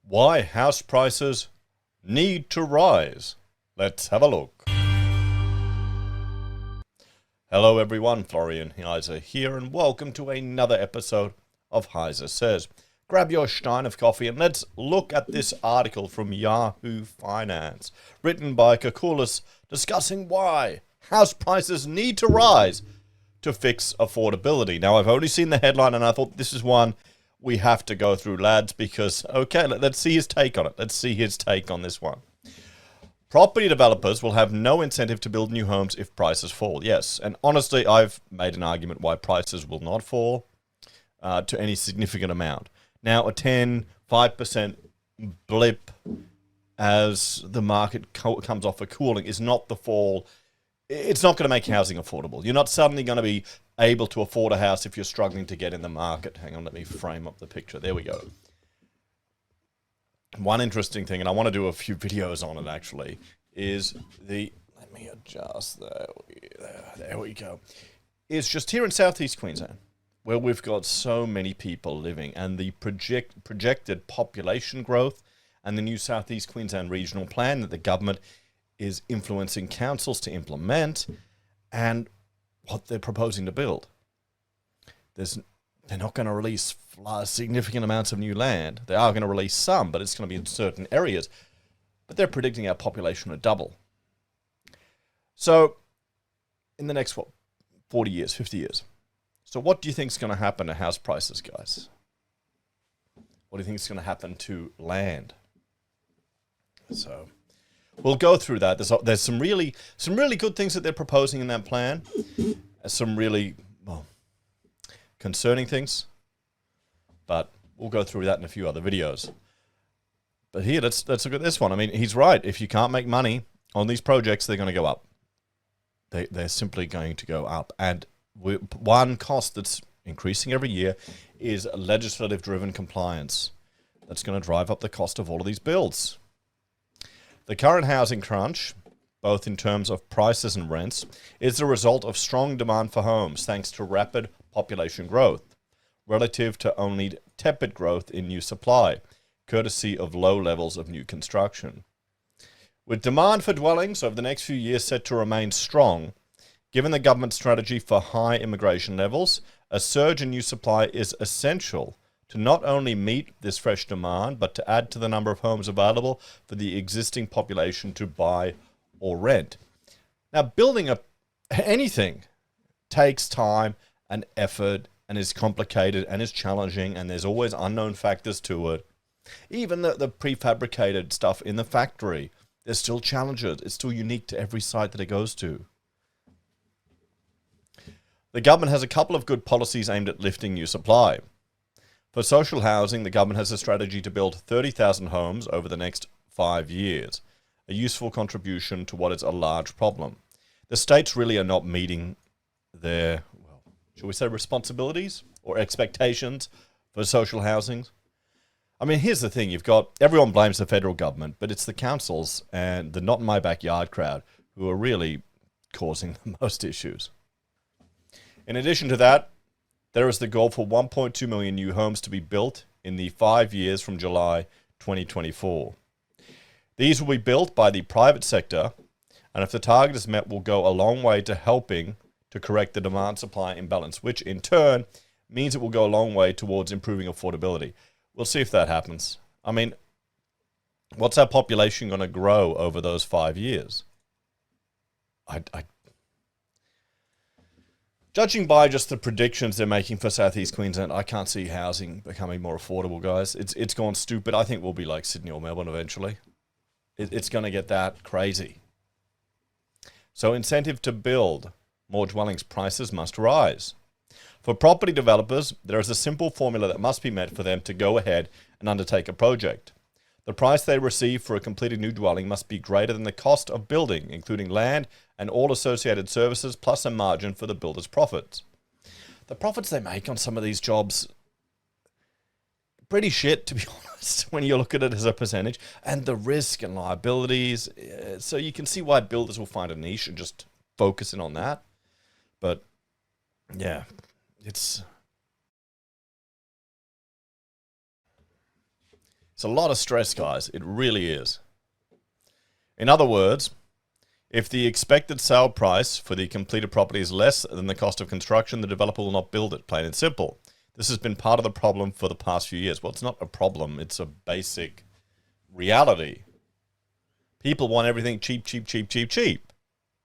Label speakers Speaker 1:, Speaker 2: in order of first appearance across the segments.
Speaker 1: Why house prices need to rise. Let's have a look. Hello everyone, Florian Heiser here, and welcome to another episode of HeiseSays. Grab your stein of coffee and let's look at this article from Yahoo Finance, written by Kakulis, discussing why house prices need to rise to fix affordability. Now, I've only seen the headline and I thought this is one we have to go through, lads, because, okay, let's see his take on it. Let's see his take on this one. Property developers will have no incentive to build new homes if prices fall. Yes, and honestly, I've made an argument why prices will not fall to any significant amount. Now, a 5% blip as the market comes off a cooling is not the fall. It's not going to make housing affordable. You're not suddenly going to be able to afford a house if you're struggling to get in the market. Hang on, let me frame up the picture. There we go. One interesting thing, and I want to do a few videos on it actually, is let me adjust, there we go, is just here in southeast Queensland, where we've got so many people living, and the projected population growth and the new Southeast Queensland regional plan that the government is influencing councils to implement, and what they're proposing to build. They're not going to release significant amounts of new land. They are going to release some, but it's going to be in certain areas. But they're predicting our population to double. So, in the next, 40 years, 50 years. So what do you think is going to happen to house prices, guys? What do you think is going to happen to land? So, we'll go through that. There's some really good things that they're proposing in that plan. Some really, concerning things. But we'll go through that in a few other videos. But here, let's look at this one. I mean, he's right. If you can't make money on these projects, they're going to go up. They're simply going to go up. And one cost that's increasing every year is legislative-driven compliance. That's going to drive up the cost of all of these builds. The current housing crunch, both in terms of prices and rents, is the result of strong demand for homes thanks to rapid population growth, relative to only tepid growth in new supply, courtesy of low levels of new construction. With demand for dwellings over the next few years set to remain strong, given the government's strategy for high immigration levels, a surge in new supply is essential to not only meet this fresh demand, but to add to the number of homes available for the existing population to buy or rent. Now, building anything takes time and effort and is complicated and is challenging, and there's always unknown factors to it. Even the prefabricated stuff in the factory, there's still challenges. It's still unique to every site that it goes to. The government has a couple of good policies aimed at lifting new supply. For social housing, the government has a strategy to build 30,000 homes over the next 5 years, a useful contribution to what is a large problem. The states really are not meeting their, shall we say, responsibilities or expectations for social housing. I mean, here's the thing. Everyone blames the federal government, but it's the councils and the not in my backyard crowd who are really causing the most issues. In addition to that, there is the goal for 1.2 million new homes to be built in the 5 years from July 2024. These will be built by the private sector, and if the target is met, will go a long way to helping to correct the demand-supply imbalance, which in turn means it will go a long way towards improving affordability. We'll see if that happens. I mean, what's our population going to grow over those 5 years? Judging by just the predictions they're making for Southeast Queensland, I can't see housing becoming more affordable, guys. It's gone stupid. I think we'll be like Sydney or Melbourne eventually. It's going to get that crazy. So incentive to build more dwellings, prices must rise. For property developers, there is a simple formula that must be met for them to go ahead and undertake a project. The price they receive for a completed new dwelling must be greater than the cost of building, including land and all associated services, plus a margin for the builder's profits. The profits they make on some of these jobs, pretty shit, to be honest, when you look at it as a percentage, and the risk and liabilities. So you can see why builders will find a niche and just focus in on that. But yeah, it's It's a lot of stress, guys. It really is. In other words, if the expected sale price for the completed property is less than the cost of construction, the developer will not build it, plain and simple. This has been part of the problem for the past few years. Well, it's not a problem. It's a basic reality. People want everything cheap, cheap, cheap, cheap, cheap.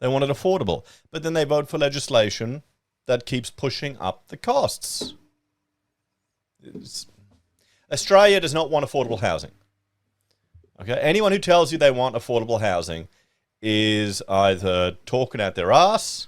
Speaker 1: They want it affordable. But then they vote for legislation that keeps pushing up the costs. Australia does not want affordable housing. Okay, anyone who tells you they want affordable housing is either talking out their ass,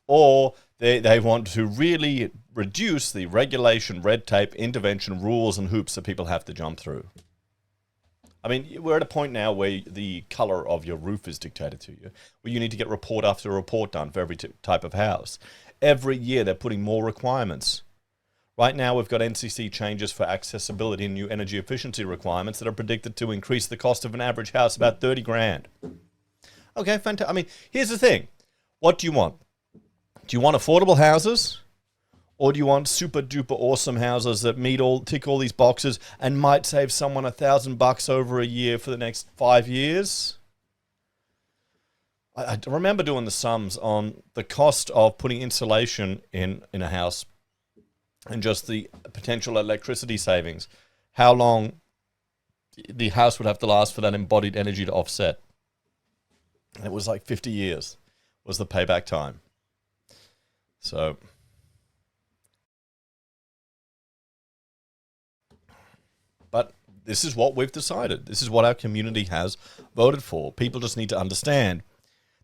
Speaker 1: or they want to really reduce the regulation, red tape, intervention, rules, and hoops that people have to jump through. I mean, we're at a point now where the color of your roof is dictated to you, where you need to get report after report done for every type of house. Every year they're putting more requirements. Right now we've got NCC changes for accessibility and new energy efficiency requirements that are predicted to increase the cost of an average house about 30 grand. Okay, fantastic. I mean, here's the thing. What do you want? Do you want affordable houses? Or do you want super duper awesome houses that tick all these boxes and might save someone $1,000 over a year for the next 5 years? I remember doing the sums on the cost of putting insulation in a house and just the potential electricity savings. How long the house would have to last for that embodied energy to offset. And it was like 50 years was the payback time. So but this is what we've decided. This is what our community has voted for. People just need to understand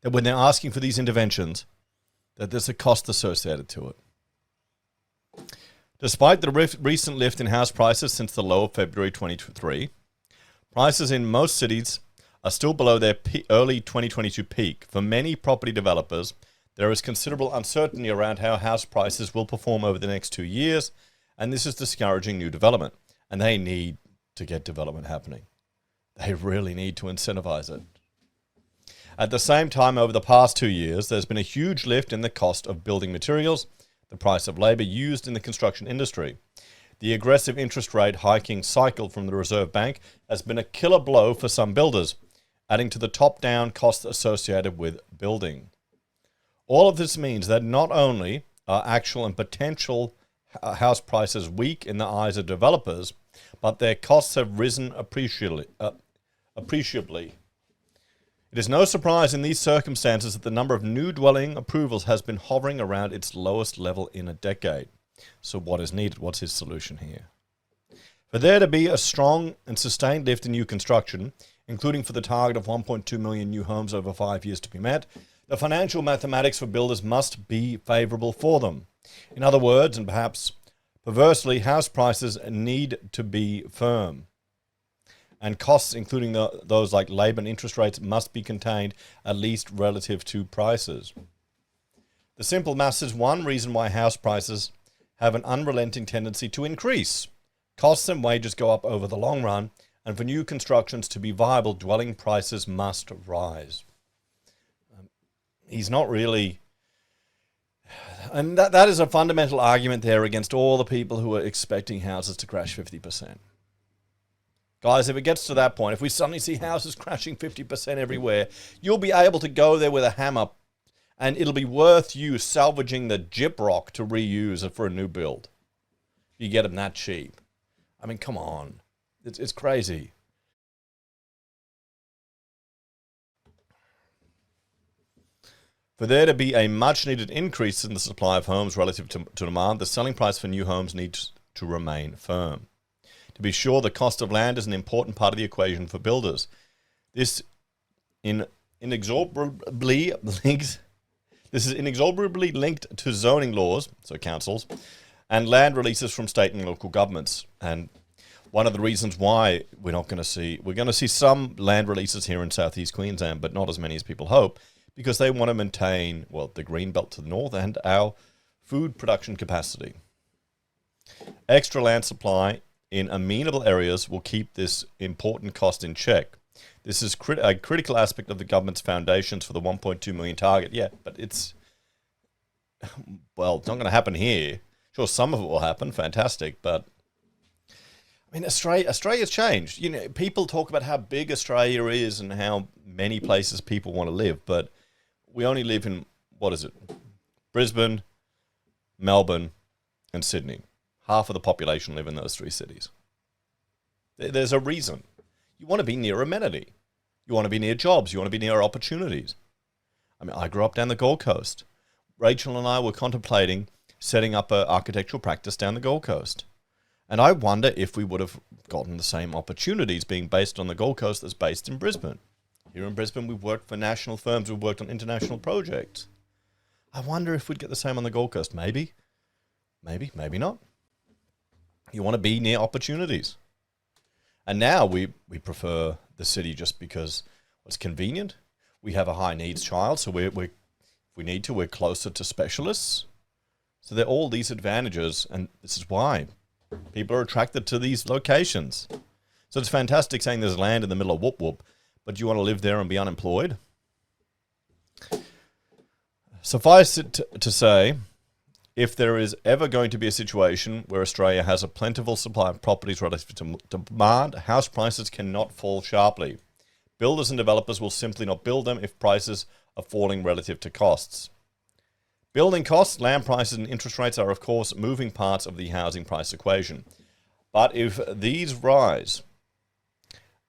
Speaker 1: that when they're asking for these interventions, that there's a cost associated to it. Despite the recent lift in house prices since the low of February 2023, prices in most cities are still below their early 2022 peak. For many property developers, there is considerable uncertainty around how house prices will perform over the next 2 years, and this is discouraging new development. And they need to get development happening. They really need to incentivize it. At the same time, over the past 2 years, there's been a huge lift in the cost of building materials, the price of labor used in the construction industry. The aggressive interest rate hiking cycle from the Reserve Bank has been a killer blow for some builders, adding to the top-down costs associated with building. All of this means that not only are actual and potential house prices weak in the eyes of developers, but their costs have risen appreciably. It is no surprise in these circumstances that the number of new dwelling approvals has been hovering around its lowest level in a decade. So what is needed? What's his solution here? For there to be a strong and sustained lift in new construction, including for the target of 1.2 million new homes over 5 years to be met, the financial mathematics for builders must be favourable for them. In other words, and perhaps perversely, house prices need to be firm. And costs, including those like labour and interest rates, must be contained, at least relative to prices. The simple maths is one reason why house prices have an unrelenting tendency to increase. Costs and wages go up over the long run, and for new constructions to be viable, dwelling prices must rise. He's not really... And that is a fundamental argument there against all the people who are expecting houses to crash 50%. Guys, if it gets to that point, if we suddenly see houses crashing 50% everywhere, you'll be able to go there with a hammer and it'll be worth you salvaging the gyprock to reuse it for a new build. You get them that cheap. I mean, come on. It's crazy. For there to be a much-needed increase in the supply of homes relative to demand, the selling price for new homes needs to remain firm. To be sure, the cost of land is an important part of the equation for builders. This is inexorably linked to zoning laws, so councils, and land releases from state and local governments. And one of the reasons why we're going to see some land releases here in southeast Queensland, but not as many as people hope, because they want to maintain, well, the green belt to the north and our food production capacity. Extra land supply in amenable areas will keep this important cost in check. This is a critical aspect of the government's foundations for the 1.2 million target. Yeah, but it's not going to happen here. Sure, some of it will happen, fantastic, but I mean, Australia's changed. You know, people talk about how big Australia is and how many places people want to live, but we only live in, what is it? Brisbane, Melbourne, and Sydney. Half of the population live in those three cities. There's a reason. You want to be near amenity. You want to be near jobs. You want to be near opportunities. I mean, I grew up down the Gold Coast. Rachel and I were contemplating setting up an architectural practice down the Gold Coast. And I wonder if we would have gotten the same opportunities being based on the Gold Coast as based in Brisbane. Here in Brisbane, we've worked for national firms. We've worked on international projects. I wonder if we'd get the same on the Gold Coast. Maybe. Maybe not. You want to be near opportunities. And now we prefer the city just because it's convenient. We have a high needs child, so if we need to, we're closer to specialists. So there are all these advantages, and this is why people are attracted to these locations. So it's fantastic saying there's land in the middle of whoop whoop, but you want to live there and be unemployed? Suffice it to say, if there is ever going to be a situation where Australia has a plentiful supply of properties relative to demand, house prices cannot fall sharply. Builders and developers will simply not build them if prices are falling relative to costs. Building costs, land prices, and interest rates are, of course, moving parts of the housing price equation. But if these rise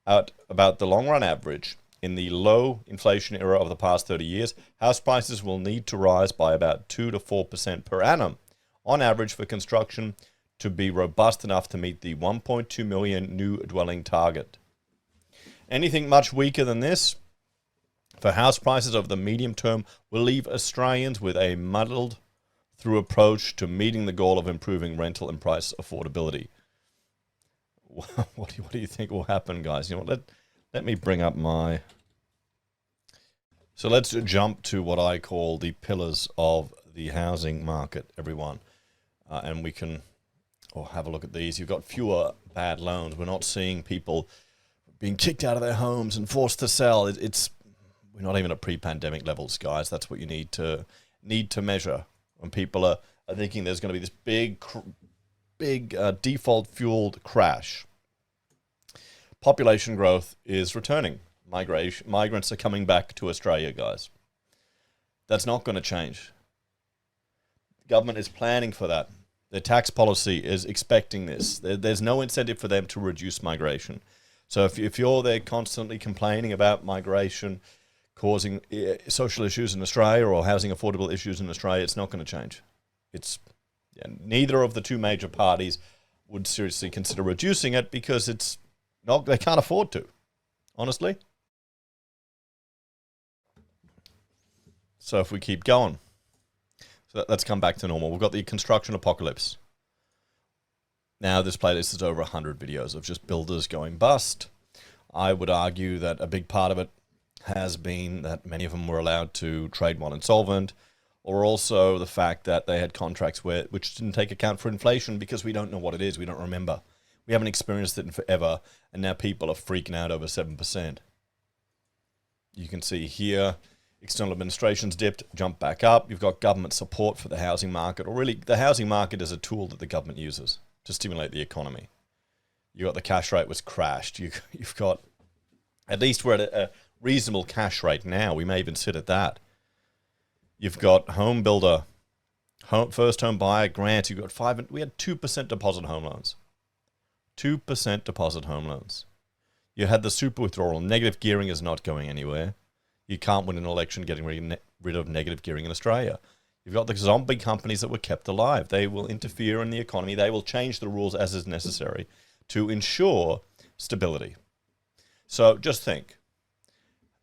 Speaker 1: at about the long-run average in the low inflation era of the past 30 years, house prices will need to rise by about 2 to 4% per annum, on average, for construction to be robust enough to meet the 1.2 million new dwelling target. Anything much weaker than this for house prices over the medium term will leave Australians with a muddled through approach to meeting the goal of improving rental and price affordability. What do you think will happen, guys? You know what, let me bring up my... So let's jump to what I call the pillars of the housing market, everyone. And we can have a look at these. You've got fewer bad loans. We're not seeing people being kicked out of their homes and forced to sell. We're not even at pre-pandemic levels, guys. That's what you need to measure when people are thinking there's going to be this big default-fueled crash. Population growth is returning. Migrants are coming back to Australia, guys. That's not going to change. The government is planning for that. Their tax policy is expecting this. There's no incentive for them to reduce migration. So if you're there constantly complaining about migration causing social issues in Australia or housing affordable issues in Australia, it's not going to change. Neither of the two major parties would seriously consider reducing it because they can't afford to, honestly. So if we keep going, so let's come back to normal. We've got the construction apocalypse. Now this playlist is over 100 videos of just builders going bust. I would argue that a big part of it has been that many of them were allowed to trade while insolvent, or also the fact that they had contracts which didn't take account for inflation because we don't know what it is. We don't remember. We haven't experienced it in forever, and now people are freaking out over 7%. You can see here, external administration's dipped, jumped back up. You've got government support for the housing market, or really the housing market is a tool that the government uses to stimulate the economy. You got the cash rate was crashed. You've got, at least we're at a reasonable cash rate now. We may even sit at that. You've got home builder, first home buyer grants. You've got we had 2% deposit home loans. 2% deposit home loans. You had the super withdrawal. Negative gearing is not going anywhere. You can't win an election getting rid of negative gearing in Australia. You've got the zombie companies that were kept alive. They will interfere in the economy. They will change the rules as is necessary to ensure stability. So just think.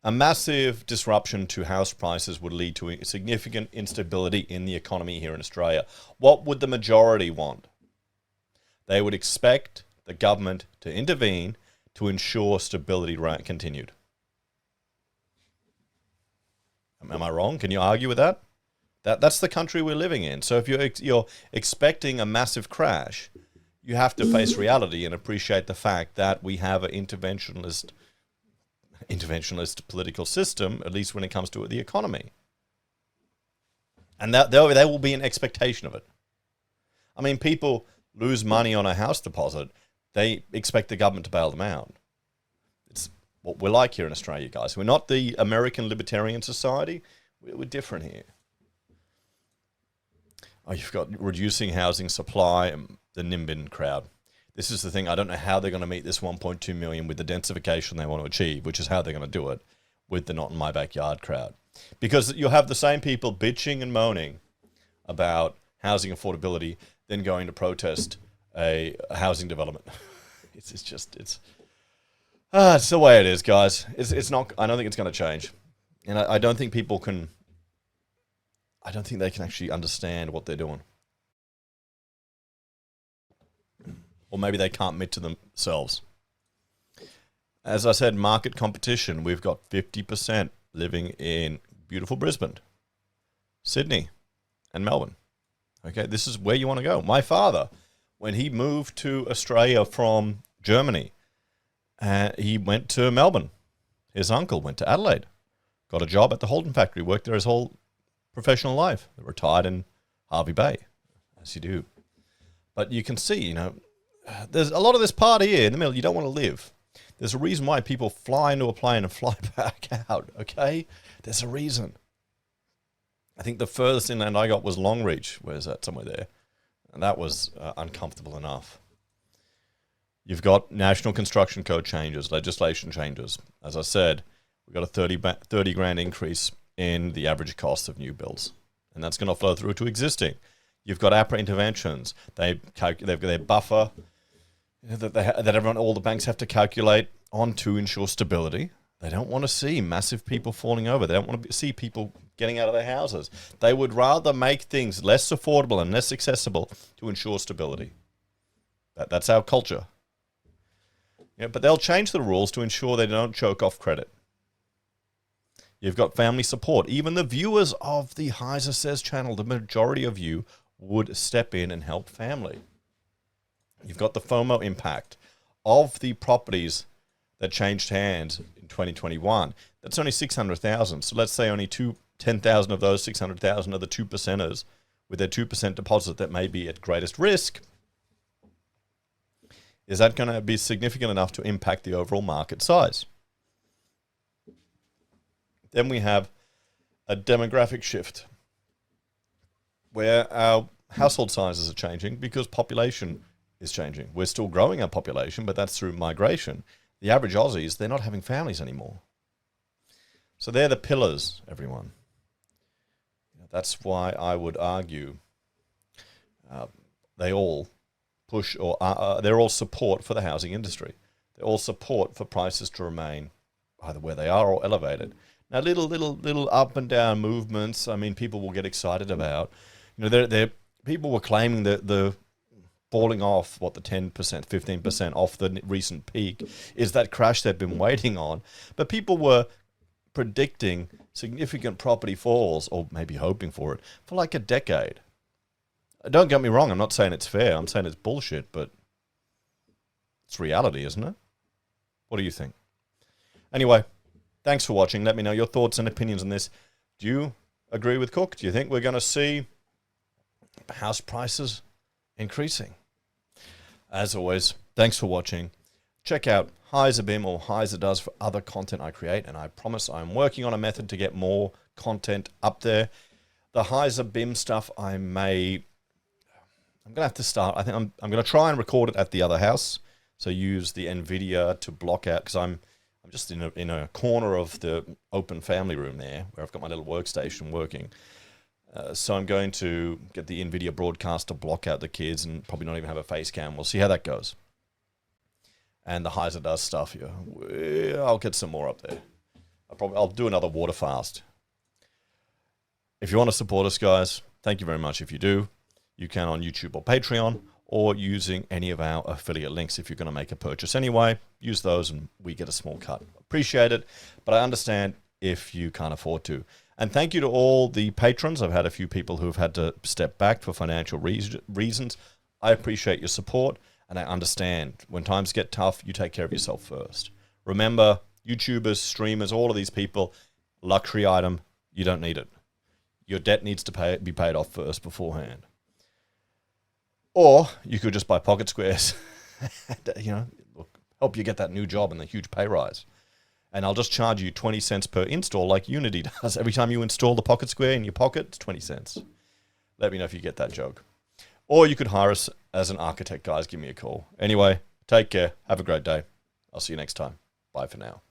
Speaker 1: A massive disruption to house prices would lead to significant instability in the economy here in Australia. What would the majority want? They would expect the government to intervene to ensure stability continued. Am I wrong? Can you argue with that? That's the country we're living in. So if you're expecting a massive crash, you have to face reality and appreciate the fact that we have an interventionist political system, at least when it comes to the economy. And that there will be an expectation of it. I mean, people lose money on a house deposit. they expect the government to bail them out. It's what we're like here in Australia, guys. We're not the American libertarian society. We're different here. Oh, you've got reducing housing supply and the NIMBY crowd. This is the thing. I don't know how they're going to meet this 1.2 million with the densification they want to achieve, which is how they're going to do it with the not in my backyard crowd. Because you'll have the same people bitching and moaning about housing affordability, then going to protest a housing development. It's the way it is, guys. It's not. I don't think it's going to change, and I don't think people can. I don't think they can actually understand what they're doing, or maybe they can't admit to themselves. As I said, market competition. We've got 50% living in beautiful Brisbane, Sydney, and Melbourne. Okay, this is where you want to go. My father, when he moved to Australia from Germany, he went to Melbourne. His uncle went to Adelaide, got a job at the Holden factory, worked there his whole professional life. Retired in Harvey Bay, as you do. But you can see, there's a lot of this part here in the middle you don't want to live. There's a reason why people fly into a plane and fly back out, okay? There's a reason. I think the furthest inland I got was Longreach. Where's that? Somewhere there. And that was uncomfortable enough. You've got National Construction Code changes, legislation changes. As I said, we've got a 30 grand increase in the average cost of new builds. And that's going to flow through to existing. You've got APRA interventions. They've got their buffer that all the banks have to calculate on to ensure stability. They don't want to see massive people falling over. They don't want to see people getting out of their houses. They would rather make things less affordable and less accessible to ensure stability. That's our culture. But they'll change the rules to ensure they don't choke off credit. You've got family support. Even the viewers of the HeiseSays channel, the majority of you would step in and help family. You've got the FOMO impact of the properties that changed hands in 2021. That's only 600,000. So let's say only 10,000 of those 600,000 are the 2%ers with their 2% deposit that may be at greatest risk. Is that going to be significant enough to impact the overall market size? Then we have a demographic shift where our household sizes are changing because population is changing. We're still growing our population, but that's through migration. The average Aussies, they're not having families anymore. So they're the pillars, everyone. That's why I would argue they all push or they're all support for the housing industry. They're all support for prices to remain either where they are or elevated. Now, little up and down movements, I mean, people will get excited about. People were claiming that the falling off, the 10%, 15% off the recent peak is that crash they've been waiting on. But people were predicting significant property falls, or maybe hoping for it, for like a decade. Don't get me wrong, I'm not saying it's fair. I'm saying it's bullshit, but it's reality, isn't it? What do you think? Anyway, thanks for watching. Let me know your thoughts and opinions on this. Do you agree with Cook? Do you think we're going to see house prices increasing? As always, thanks for watching. Check out HeiseBim or HeiseDoes for other content I create, and I promise I'm working on a method to get more content up there. The HeiseBim stuff I'm going to have to start. I think I'm going to try and record it at the other house. So use the NVIDIA to block out, because I'm just in a corner of the open family room there where I've got my little workstation working. So I'm going to get the NVIDIA broadcast to block out the kids and probably not even have a face cam. We'll see how that goes. And the HeiseDoes stuff here, I'll get some more up there. I'll do another water fast. If you want to support us, guys, thank you very much. If you do, you can on YouTube or Patreon, or using any of our affiliate links. If you're going to make a purchase anyway, use those and we get a small cut. Appreciate it, but I understand if you can't afford to. And thank you to all the patrons. I've had a few people who have had to step back for financial reasons. I appreciate your support, and I understand when times get tough, you take care of yourself first. Remember, YouTubers, streamers, all of these people, luxury item, you don't need it. Your debt needs to be paid off first beforehand. Or you could just buy pocket squares you know, look, help you get that new job and the huge pay rise. And I'll just charge you 20 cents per install like Unity does. Every time you install the Pocket Square in your Pocket, it's 20 cents. Let me know if you get that joke. Or you could hire us as an architect, guys. Give me a call. Anyway, take care. Have a great day. I'll see you next time. Bye for now.